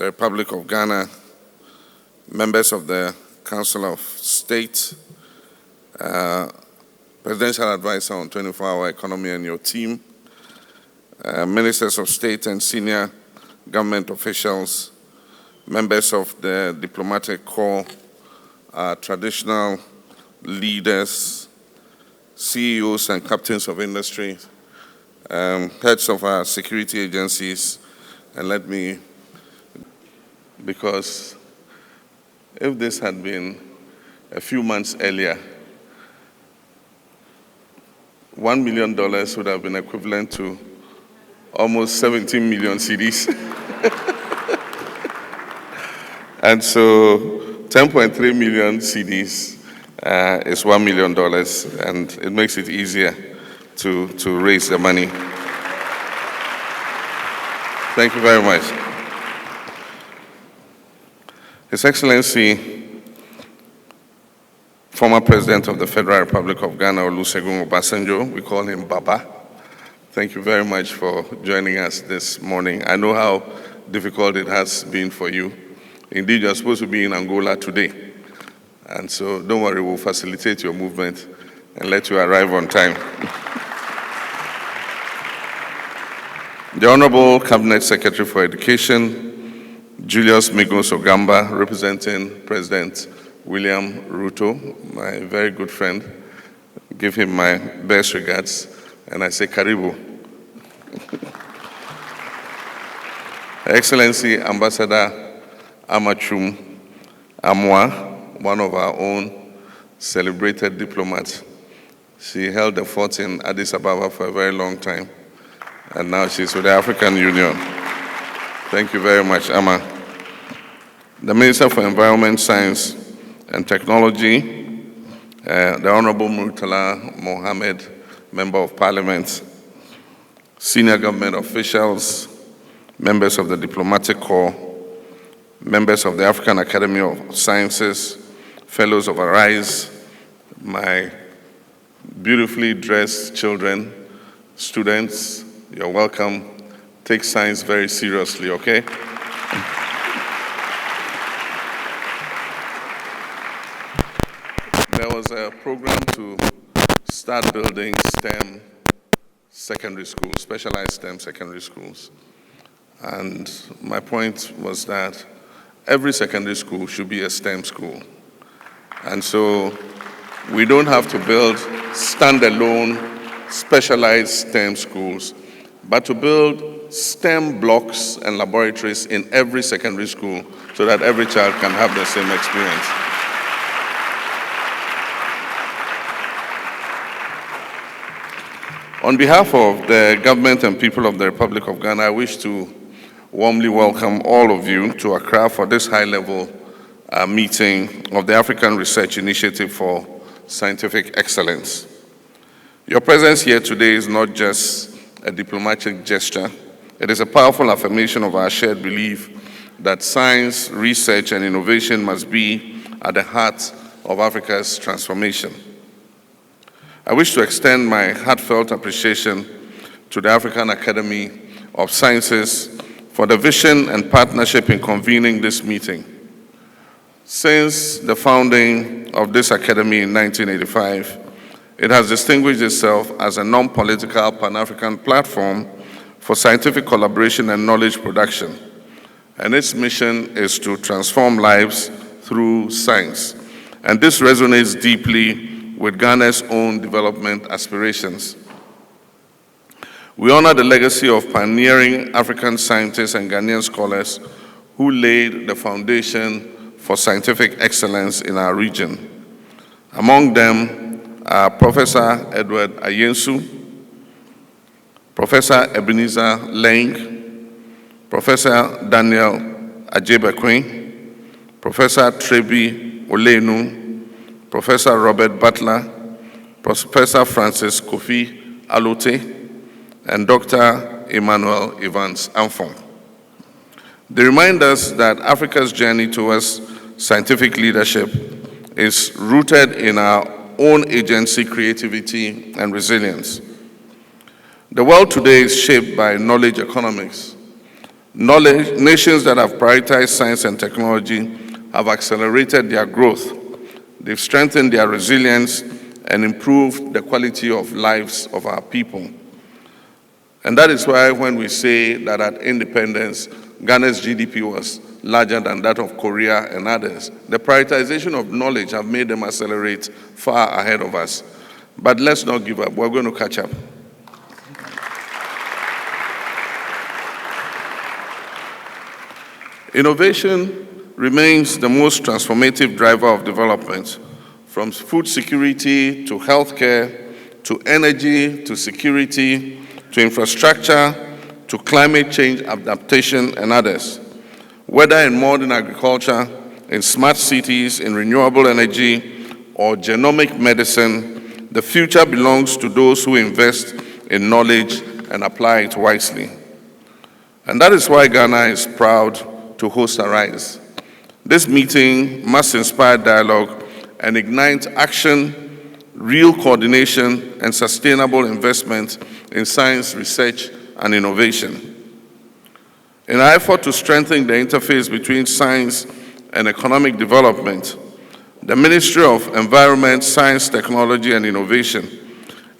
the Republic of Ghana, members of the Council of State, Presidential Advisor on 24-Hour Economy and your team, Ministers of State and senior government officials, members of the diplomatic corps, traditional leaders, CEOs and captains of industry, heads of our security agencies, and let me, because if this had been a few months earlier, $1 million would have been equivalent to almost 17 million cedis. And so 10.3 million cedis is $1 million, and it makes it easier to raise the money. Thank you very much. His Excellency, former President of the Federal Republic of Ghana, Olushegu Obasanjo, we call him Baba. Thank you very much for joining us this morning. I know how difficult it has been for you. Indeed, you're supposed to be in Angola today. And so don't worry, we'll facilitate your movement and let you arrive on time. The Honorable Cabinet Secretary for Education, Julius Migos Ogamba, representing President William Ruto, my very good friend. Give him my best regards, and I say Karibu. Excellency Ambassador Amachum Amwa, one of our own celebrated diplomats. She held the fort in Addis Ababa for a very long time, and now she's with the African Union. Thank you very much, Amma. The Minister for Environment, Science and Technology, the Honorable Murtala Mohammed, Member of Parliament, senior government officials, members of the Diplomatic Corps, members of the African Academy of Sciences, fellows of Arise, my beautifully dressed children, students, you're welcome. Take science very seriously, okay? There was a program to start building STEM secondary schools, specialized STEM secondary schools. And my point was that every secondary school should be a STEM school. And so we don't have to build standalone, specialized STEM schools, but to build STEM blocks and laboratories in every secondary school so that every child can have the same experience. On behalf of the government and people of the Republic of Ghana, I wish to warmly welcome all of you to Accra for this high-level meeting of the African Research Initiative for Scientific Excellence. Your presence here today is not just a diplomatic gesture. It is a powerful affirmation of our shared belief that science, research, and innovation must be at the heart of Africa's transformation. I wish to extend my heartfelt appreciation to the African Academy of Sciences for the vision and partnership in convening this meeting. Since the founding of this academy in 1985, it has distinguished itself as a non-political Pan-African platform for scientific collaboration and knowledge production. And its mission is to transform lives through science. And this resonates deeply with Ghana's own development aspirations. We honor the legacy of pioneering African scientists and Ghanaian scholars who laid the foundation for scientific excellence in our region. Among them are Professor Edward Ayensu, Professor Ebenezer Leng, Professor Daniel Ajebaquin, Professor Trebi Olenu, Professor Robert Butler, Professor Francis Kofi Alote, and Dr. Emmanuel Evans Amfong. They remind us that Africa's journey towards scientific leadership is rooted in our own agency, creativity, and resilience. The world today is shaped by knowledge economics. Nations that have prioritized science and technology have accelerated their growth. They've strengthened their resilience and improved the quality of lives of our people. And that is why when we say that at independence, Ghana's GDP was larger than that of Korea and others, the prioritization of knowledge have made them accelerate far ahead of us. But let's not give up. We're going to catch up. Innovation remains the most transformative driver of development, from food security to healthcare, to energy, to security, to infrastructure, to climate change adaptation and others. Whether in modern agriculture, in smart cities, in renewable energy, or genomic medicine, the future belongs to those who invest in knowledge and apply it wisely. And that is why Ghana is proud to host Arise. This meeting must inspire dialogue and ignite action, real coordination, and sustainable investment in science, research, and innovation. In our effort to strengthen the interface between science and economic development, the Ministry of Environment, Science, Technology, and Innovation,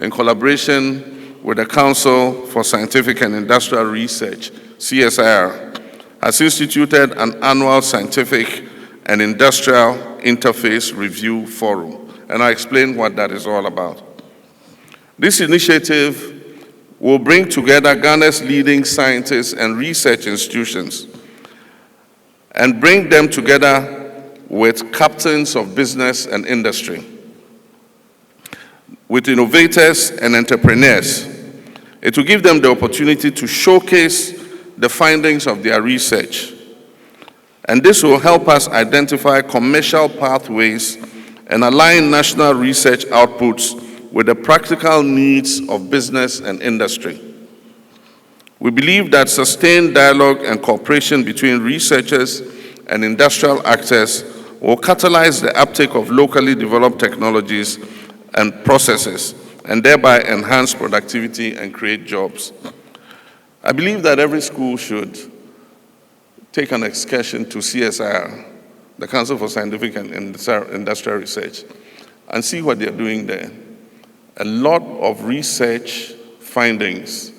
in collaboration with the Council for Scientific and Industrial Research, CSIR, has instituted an annual scientific and industrial interface review forum, and I'll explain what that is all about. This initiative will bring together Ghana's leading scientists and research institutions and bring them together with captains of business and industry, with innovators and entrepreneurs. It will give them the opportunity to showcase the findings of their research. And this will help us identify commercial pathways and align national research outputs with the practical needs of business and industry. We believe that sustained dialogue and cooperation between researchers and industrial actors will catalyze the uptake of locally developed technologies and processes, and thereby enhance productivity and create jobs. I believe that every school should take an excursion to CSIR, the Council for Scientific and Industrial Research, and see what they're doing there. A lot of research findings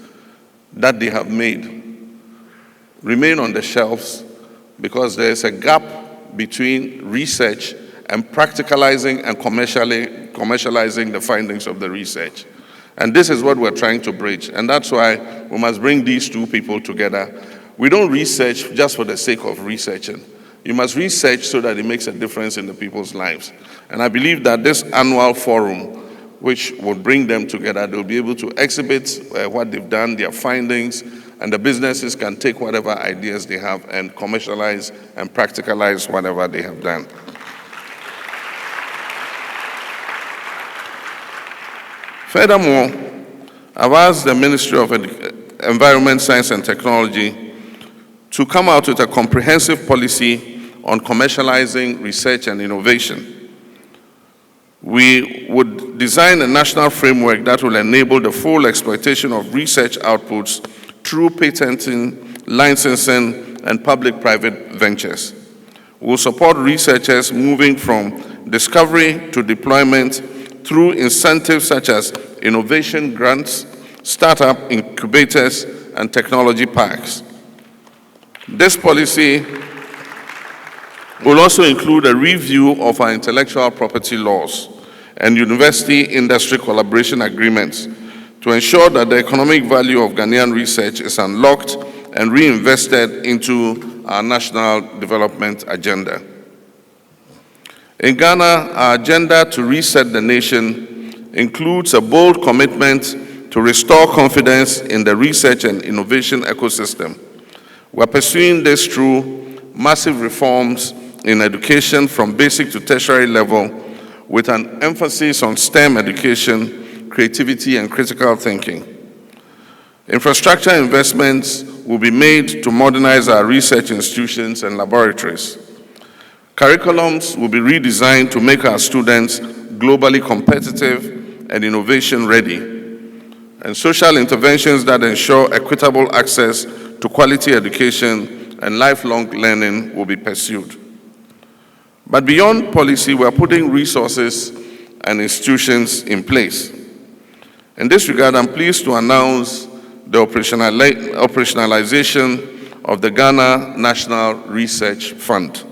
that they have made remain on the shelves because there's a gap between research and practicalizing and commercializing the findings of the research. And this is what we're trying to bridge. And that's why we must bring these two people together. We don't research just for the sake of researching. You must research so that it makes a difference in the people's lives. And I believe that this annual forum, which will bring them together, they'll be able to exhibit what they've done, their findings, and the businesses can take whatever ideas they have and commercialize and practicalize whatever they have done. Furthermore, I've asked the Ministry of Environment, Science and Technology to come out with a comprehensive policy on commercializing research and innovation. We would design a national framework that will enable the full exploitation of research outputs through patenting, licensing, and public-private ventures. We will support researchers moving from discovery to deployment through incentives such as innovation grants, startup incubators, and technology parks. This policy will also include a review of our intellectual property laws and university-industry collaboration agreements to ensure that the economic value of Ghanaian research is unlocked and reinvested into our national development agenda. In Ghana, our agenda to reset the nation includes a bold commitment to restore confidence in the research and innovation ecosystem. We're pursuing this through massive reforms in education from basic to tertiary level, with an emphasis on STEM education, creativity, and critical thinking. Infrastructure investments will be made to modernize our research institutions and laboratories. Curriculums will be redesigned to make our students globally competitive and innovation ready. And social interventions that ensure equitable access to quality education and lifelong learning will be pursued. But beyond policy, we are putting resources and institutions in place. In this regard, I'm pleased to announce the operationalization of the Ghana National Research Fund.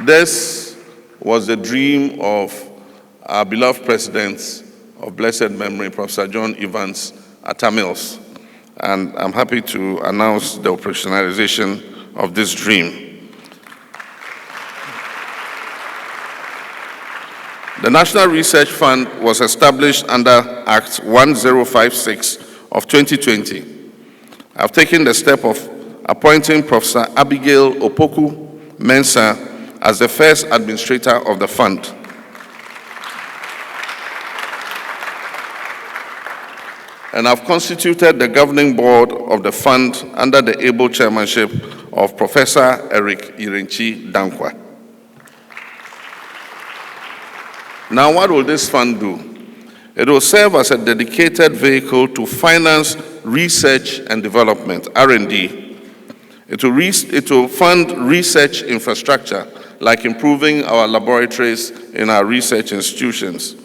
This was the dream of our beloved president of blessed memory, Professor John Evans Atta Mills, and I'm happy to announce the operationalization of this dream. The National Research Fund was established under Act 1056 of 2020. I've taken the step of appointing Professor Abigail Opoku Mensah as the first administrator of the fund. And I've constituted the governing board of the fund under the able chairmanship of Professor Eric Irenchi Dankwa. Now, what will this fund do? It will serve as a dedicated vehicle to finance research and development, R&D. It will fund research infrastructure, like improving our laboratories in our research institutions,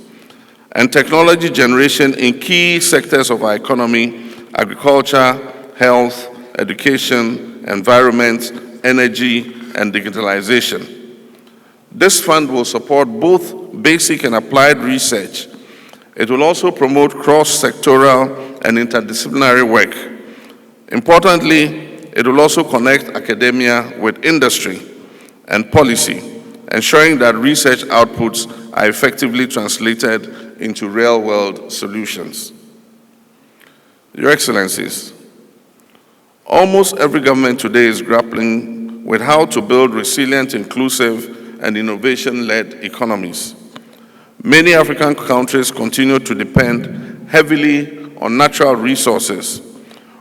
and technology generation in key sectors of our economy: agriculture, health, education, environment, energy, and digitalization. This fund will support both basic and applied research. It will also promote cross-sectoral and interdisciplinary work. Importantly, it will also connect academia with industry and policy, ensuring that research outputs are effectively translated into real-world solutions. Your Excellencies, almost every government today is grappling with how to build resilient, inclusive, and innovation-led economies. Many African countries continue to depend heavily on natural resources,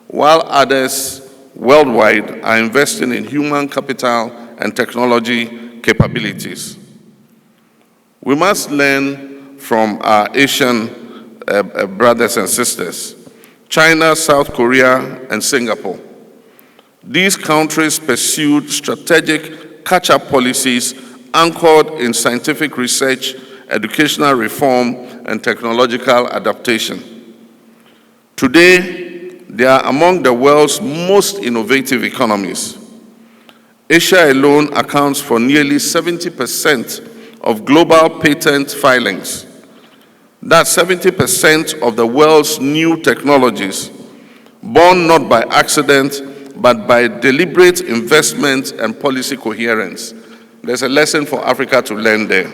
while others worldwide are investing in human capital and technology capabilities. We must learn from our Asian brothers and sisters, China, South Korea, and Singapore. These countries pursued strategic catch-up policies anchored in scientific research, educational reform, and technological adaptation. Today, they are among the world's most innovative economies. Asia alone accounts for nearly 70% of global patent filings. That's 70% of the world's new technologies, born not by accident, but by deliberate investment and policy coherence. There's a lesson for Africa to learn there.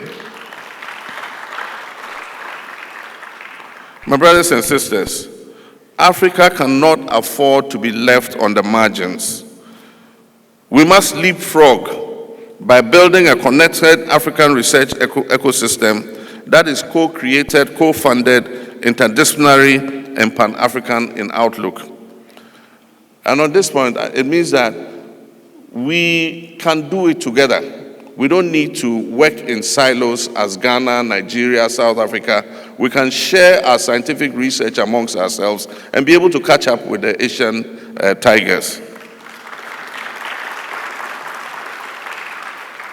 My brothers and sisters, Africa cannot afford to be left on the margins. We must leapfrog by building a connected African research ecosystem that is co-created, co-funded, interdisciplinary, and pan-African in outlook. And on this point, it means that we can do it together. We don't need to work in silos as Ghana, Nigeria, South Africa. We can share our scientific research amongst ourselves and be able to catch up with the Asian tigers.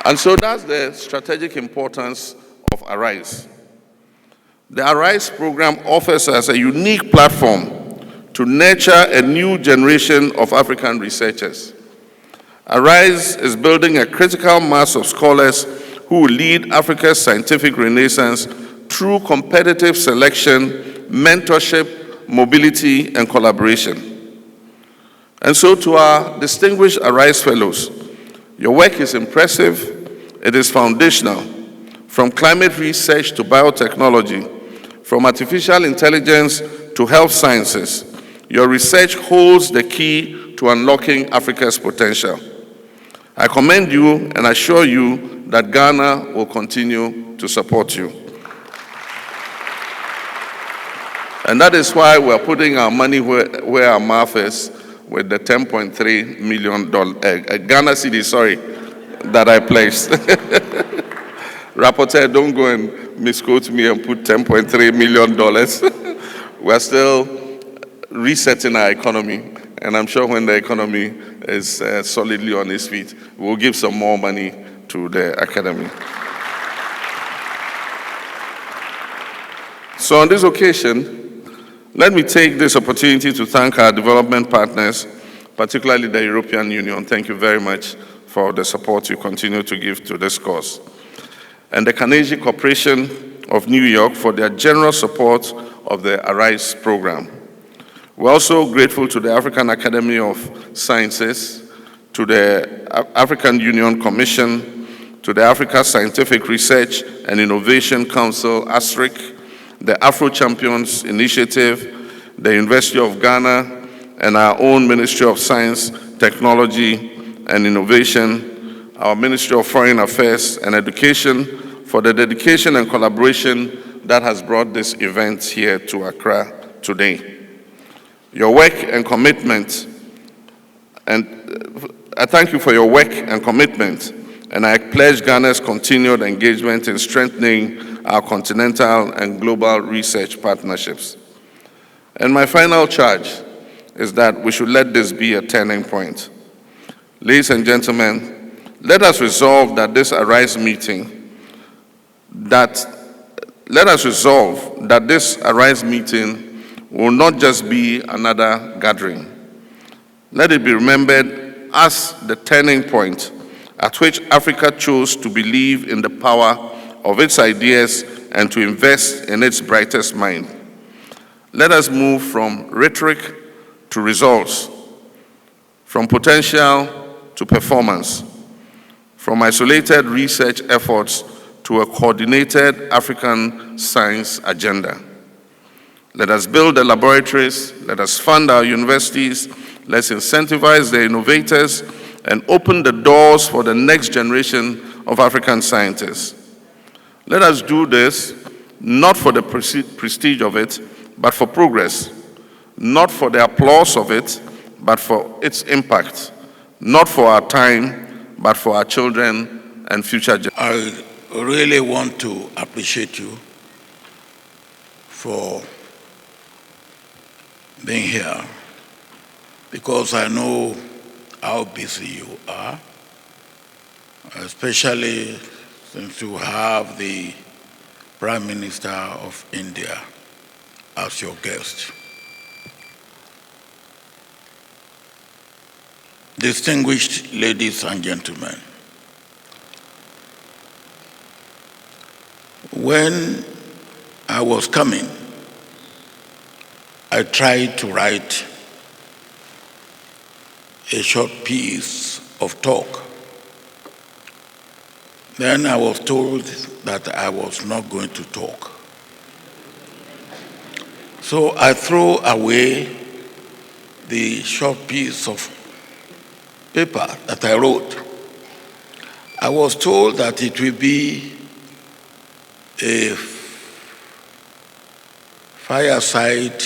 And so that's the strategic importance of ARISE. The ARISE program offers us a unique platform to nurture a new generation of African researchers. ARISE is building a critical mass of scholars who will lead Africa's scientific renaissance through competitive selection, mentorship, mobility, and collaboration. And so to our distinguished ARISE fellows, your work is impressive, it is foundational, from climate research to biotechnology, from artificial intelligence to health sciences. Your research holds the key to unlocking Africa's potential. I commend you and assure you that Ghana will continue to support you. And that is why we're putting our money where our mouth is with the $10.3 million Ghana cedi, that I placed. Rapporteur, don't go and misquote me and put $10.3 million. We're still resetting our economy, and I'm sure when the economy is solidly on its feet, we'll give some more money to the academy. So on this occasion, let me take this opportunity to thank our development partners, particularly the European Union. Thank you very much for the support you continue to give to this cause. And the Carnegie Corporation of New York for their generous support of the Arise program. We're also grateful to the African Academy of Sciences, to the African Union Commission, to the Africa Scientific Research and Innovation Council, ASRIC, the Afro Champions Initiative, the University of Ghana, and our own Ministry of Science, Technology, and Innovation, our Ministry of Foreign Affairs and Education, for the dedication and collaboration that has brought this event here to Accra today. Your work and commitment, and I thank you for your work and commitment, and I pledge Ghana's continued engagement in strengthening our continental and global research partnerships. And my final charge is that we should let this be a turning point. Ladies and gentlemen, let us resolve that this Arise meeting, will not just be another gathering. Let it be remembered as the turning point at which Africa chose to believe in the power of its ideas and to invest in its brightest mind. Let us move from rhetoric to results, from potential to performance, from isolated research efforts to a coordinated African science agenda. Let us build the laboratories, let us fund our universities, let's incentivize the innovators and open the doors for the next generation of African scientists. Let us do this not for the prestige of it, but for progress, not for the applause of it, but for its impact, not for our time, but for our children and future generations. I really want to appreciate you for being here, because I know how busy you are, especially since you have the Prime Minister of India as your guest. Distinguished ladies and gentlemen, when I was coming, I tried to write a short piece of talk. Then I was told that I was not going to talk. So I threw away the short piece of paper that I wrote. I was told that it will be a fireside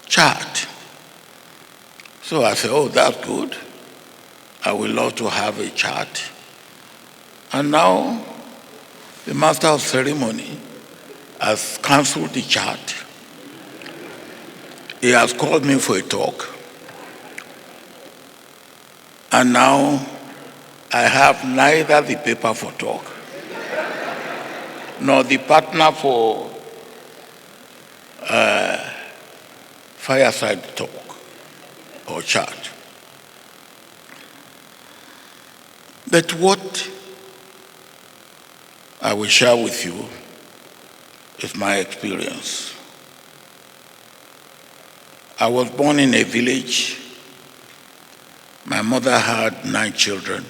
chat. So I said, oh, that's good. I would love to have a chat. And now the master of ceremony has canceled the chat. He has called me for a talk. And now I have neither the paper for talk nor the partner for fireside talk or chat. But what I will share with you is my experience. I was born in a village. My mother had 9 children,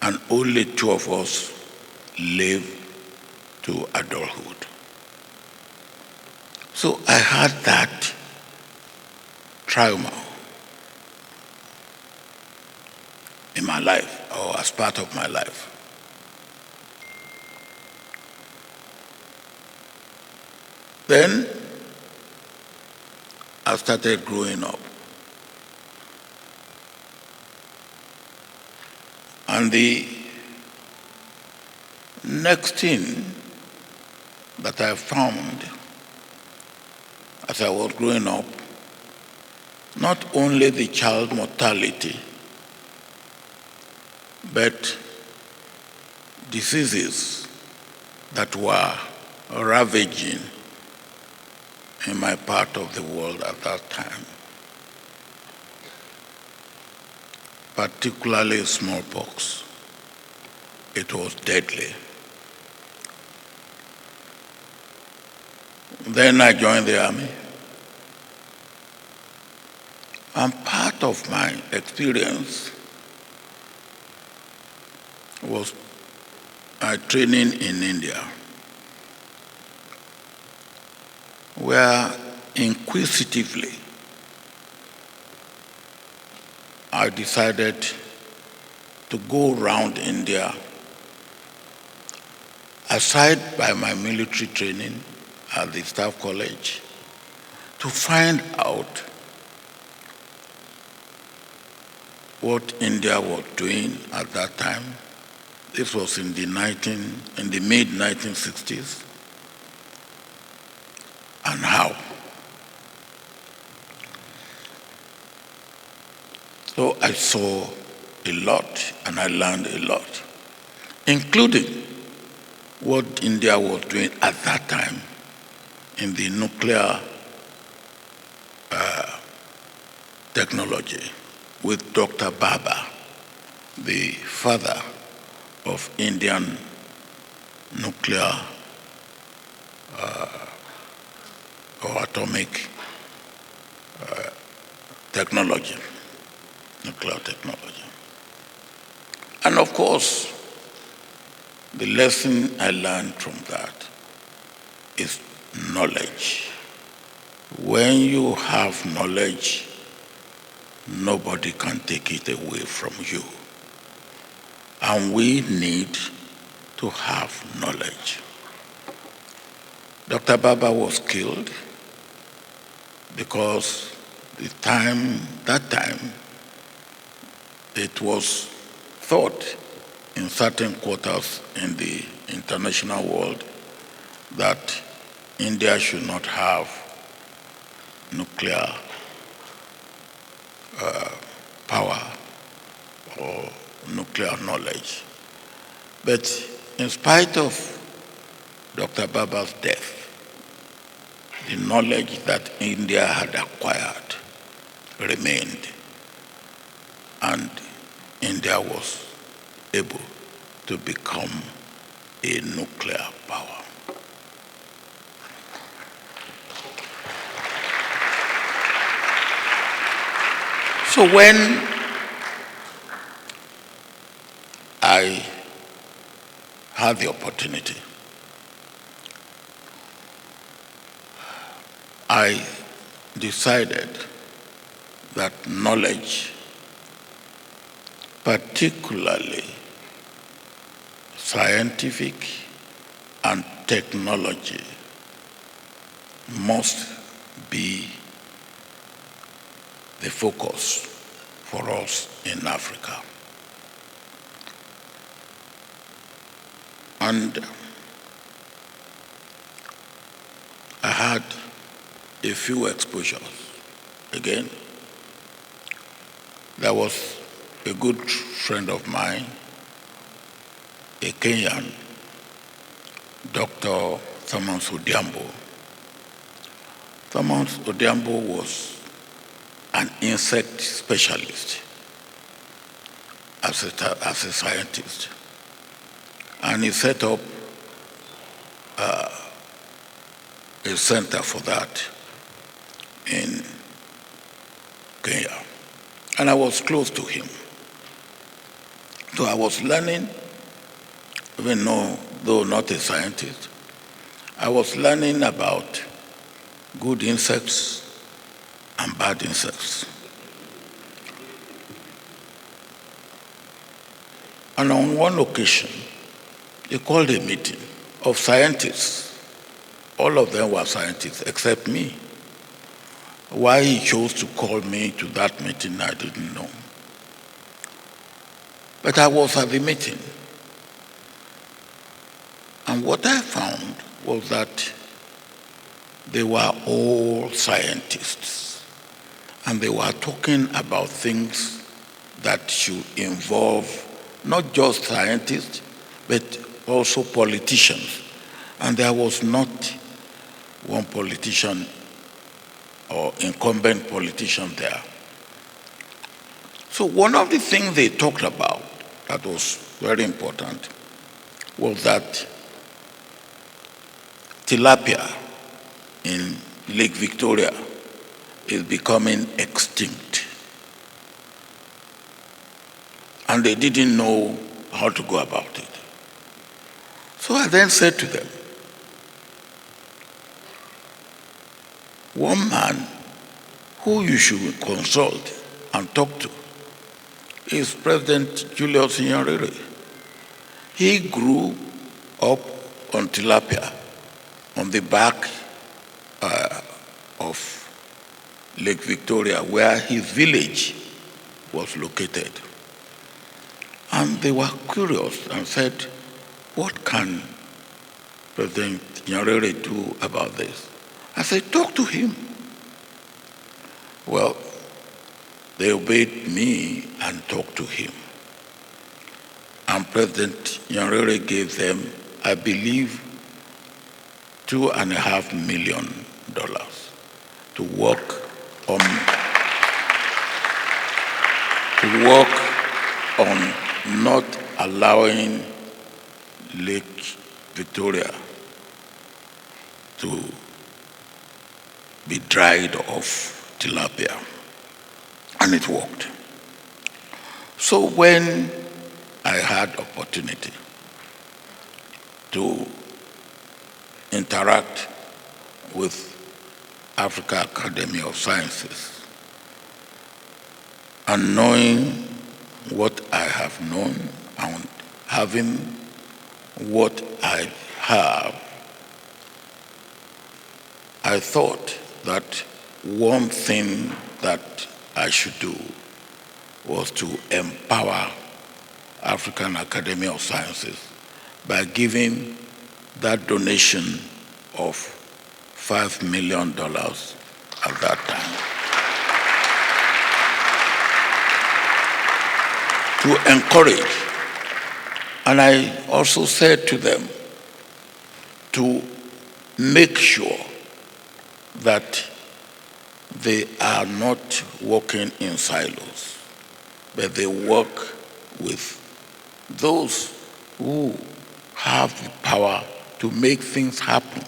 and only 2 of us lived to adulthood. So I had that trauma in my life, or as part of my life. Then I started growing up. And the next thing that I found as I was growing up, not only the child mortality, but diseases that were ravaging in my part of the world at that time, particularly smallpox. It was deadly. Then I joined the army. And part of my experience was my training in India, where inquisitively I decided to go around India, aside by my military training at the Staff College, to find out what India was doing at that time. This was in the mid-1960s, and how. So I saw a lot and I learned a lot, including what India was doing at that time in the nuclear technology with Dr. Baba, the father of Indian nuclear or atomic technology, nuclear technology. And of course, the lesson I learned from that is knowledge. When you have knowledge, nobody can take it away from you. And we need to have knowledge. Dr. Baba was killed because that time, it was thought in certain quarters in the international world that India should not have nuclear power or nuclear knowledge. But in spite of Dr. Baba's death, the knowledge that India had acquired remained, and India was able to become a nuclear power. So when I had the opportunity, I decided that knowledge, particularly scientific and technology, must be the focus for us in Africa. And I had a few exposures. Again, there was a good friend of mine, a Kenyan, Dr. Thomas Odhiambo. Thomas Odhiambo was an insect specialist as a scientist. And he set up a center for that in Kenya. And I was close to him. So I was learning, even though not a scientist, I was learning about good insects and bad insects. And on one occasion, they called a meeting of scientists. All of them were scientists except me. Why he chose to call me to that meeting, I didn't know. But I was at the meeting. And what I found was that they were all scientists, and they were talking about things that should involve not just scientists, but also politicians. And there was not one politician or incumbent politician there. So one of the things they talked about that was very important was that tilapia in Lake Victoria is becoming extinct. And they didn't know how to go about it. So I then said to them, one man who you should consult and talk to is President Julius Nyerere. He grew up on tilapia on the back of Lake Victoria, where his village was located. And they were curious and said, what can President Nyerere do about this? I said, talk to him. Well, they obeyed me and talked to him. And President Nyerere gave them, I believe, $2.5 million to work on not allowing Lake Victoria to be dried of tilapia. And it worked. So when I had opportunity to interact with Africa Academy of Sciences, and knowing what I have known and having what I have, I thought that one thing that I should do was to empower African Academy of Sciences by giving that donation of $5 million at that time to encourage. And I also said to them to make sure that they are not working in silos, but they work with those who have the power to make things happen,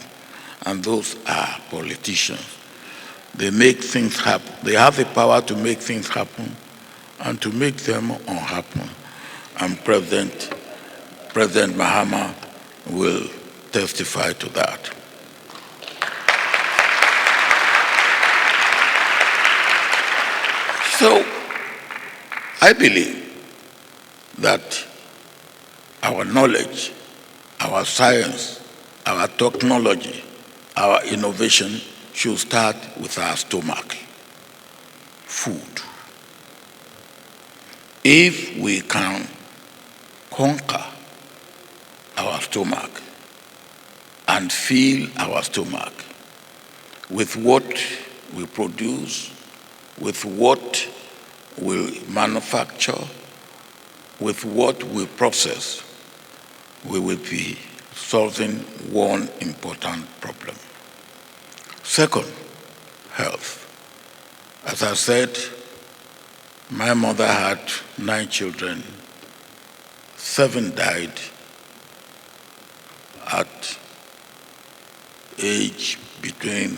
and those are politicians. They make things happen. They have the power to make things happen and to make them unhappen. And President Mahama will testify to that. So I believe that our knowledge, our science, our technology, our innovation should start with our stomach, food. If we can conquer our stomach and fill our stomach with what we produce, with what we manufacture, with what we process, we will be solving one important problem. Second, health. As I said, my mother had 9 children. 7 died at age between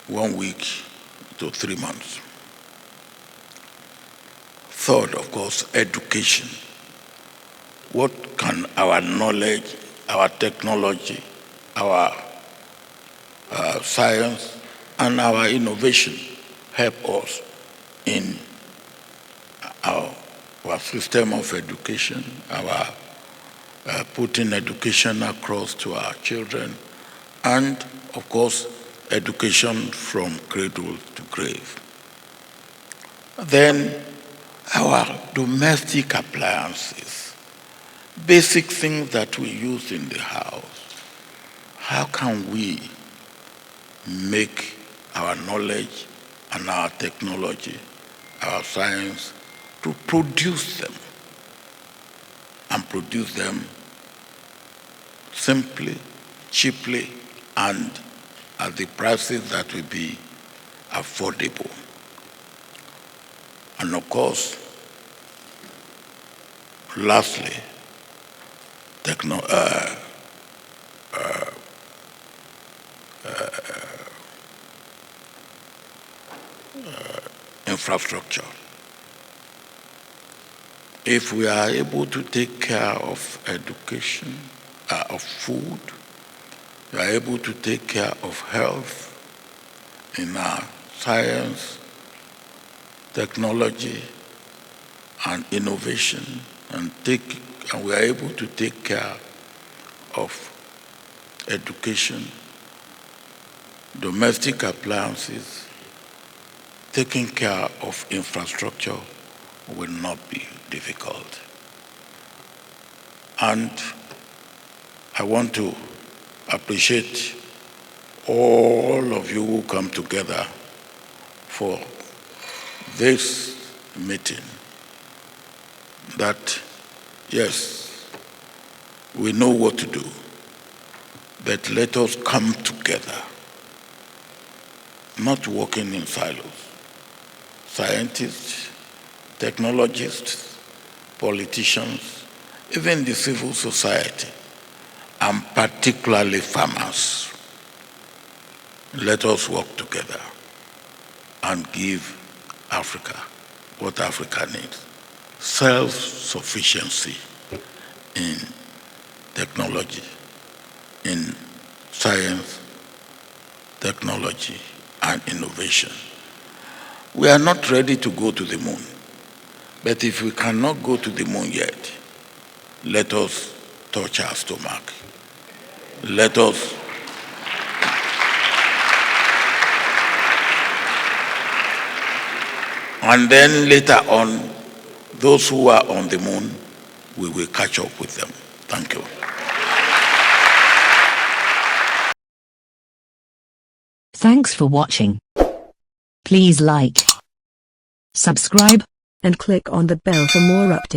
1 week to 3 months. Third, of course, education. What can our knowledge, our technology, our science, and our innovation help us in our system of education, our putting education across to our children, and, of course, education from cradle to grave. Then our domestic appliances. basic things that we use in the house, how can we make our knowledge and our technology, our science, to produce them, and produce them simply, cheaply, and at the prices that will be affordable. And of course, lastly, infrastructure. If we are able to take care of education, of food, we are able to take care of health, in our science, technology, and innovation, and we are able to take care of education, domestic appliances, taking care of infrastructure will not be difficult. And I want to appreciate all of you who come together for this meeting. That, yes, we know what to do, but let us come together, not working in silos. Scientists, technologists, politicians, even the civil society, and particularly farmers. Let us work together and give Africa what Africa needs: self-sufficiency in technology, in science, technology, and innovation. We are not ready to go to the moon, but if we cannot go to the moon yet, let us touch our stomach. Let us and then later on, those who are on the moon, we will catch up with them. Thank you. Thanks for watching. Please like, subscribe, and click on the bell for more updates.